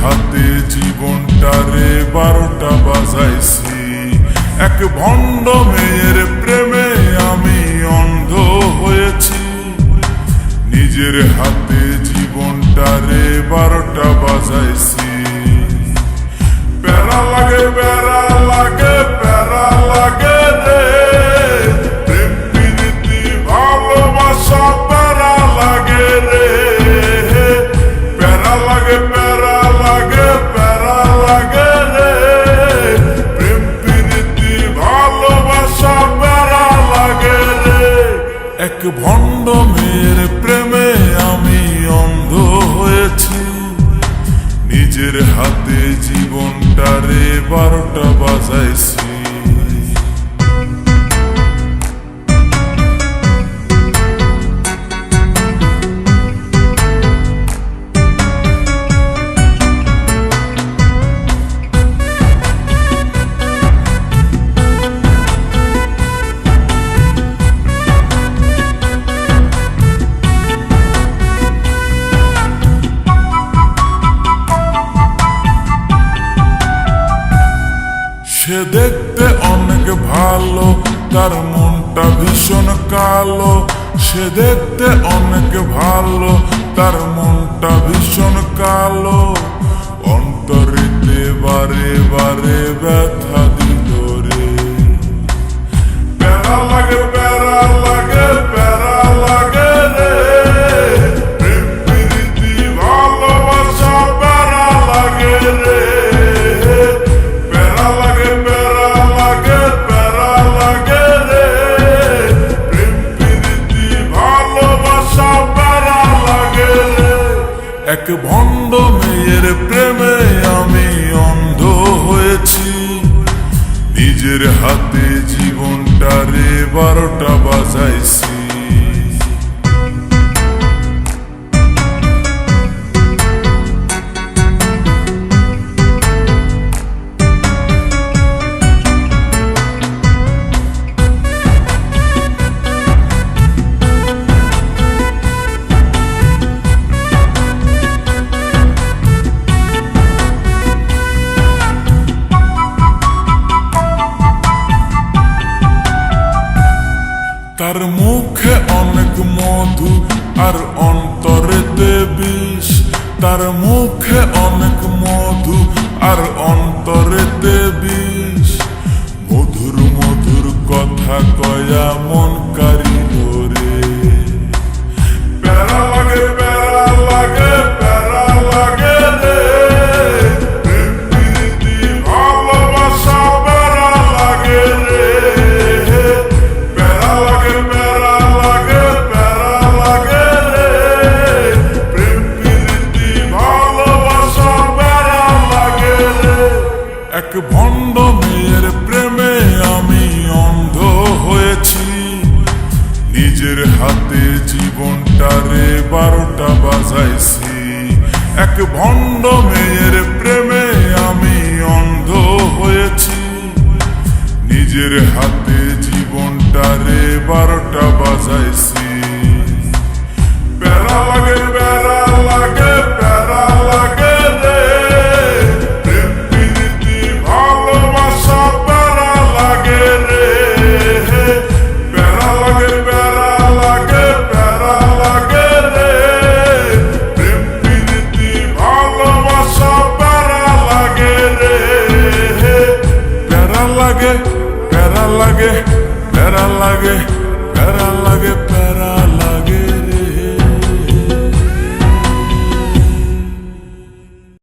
হাতে জীবনটারে 12টা বাজাইছি। এক ভণ্ড মেয়ের প্রেমে আমি অন্ধ হয়েছি। নিজের হাতে জীবনটারে 12টা বাজাইছি। প্যারা লাগে প্যারা লাগে প্যারা লাগে রে, প্রেম প্রীতি ভালোবাসা প্যারা লাগে রে। প্যারা লাগে প্যারা লাগে প্যারা লাগে রে, প্রেম প্রীতি ভালোবাসা প্যারা লাগে রে। এক ভণ্ড মেয়ের প্রেমে আমি অন্ধ হয়েছি। নিজের হাতে জীবনটারে 12টা বাজাইছি। সে দেখতে অনেক ভালো, তার মনটা ভীষণ কালো। সে দেখতে অনেক ভালো, তার মনটা ভীষণ কালো। অন্তরেতে বারে বারে ব্যথা দিল রে। প্যারা লাগে প্যারা লাগে প্যারা লাগে রে, প্রেম প্রীতি ভালোবাসা প্যারা লাগে রে। এক ভণ্ড মেয়ের প্রেমে আমি অন্ধ হয়েছি। নিজের হাতে জীবনটারে 12টা বাজাইছি। তার মুখে অনেক মধু আর অন্তরেতে বিষ। তার মুখে অনেক মধু আর অন্তরেতে বিষ। মধুর মধুর কথা কয়া মন কারিল রে। প্যারা লাগে প্যারা লাগে প্যারা লাগে রে, প্রেম প্রীতি ভালোবাসা প্যারা লাগে রে। এক ভণ্ড মেয়ের প্রেমে আমি অন্ধ হয়েছি। নিজের হাতে জীবনটারে 12টা বাজাইছি। এক ভণ্ড মেয়ের প্রেমে আমি অন্ধ হয়েছি। নিজের হাতে জীবনটারে 12টা বাজাইছি। প্যারা লাগে প্যারা লাগে প্যারা লাগে রে, প্যারা লাগে প্যারা লাগে প্যারা লাগে প্যারা লাগে।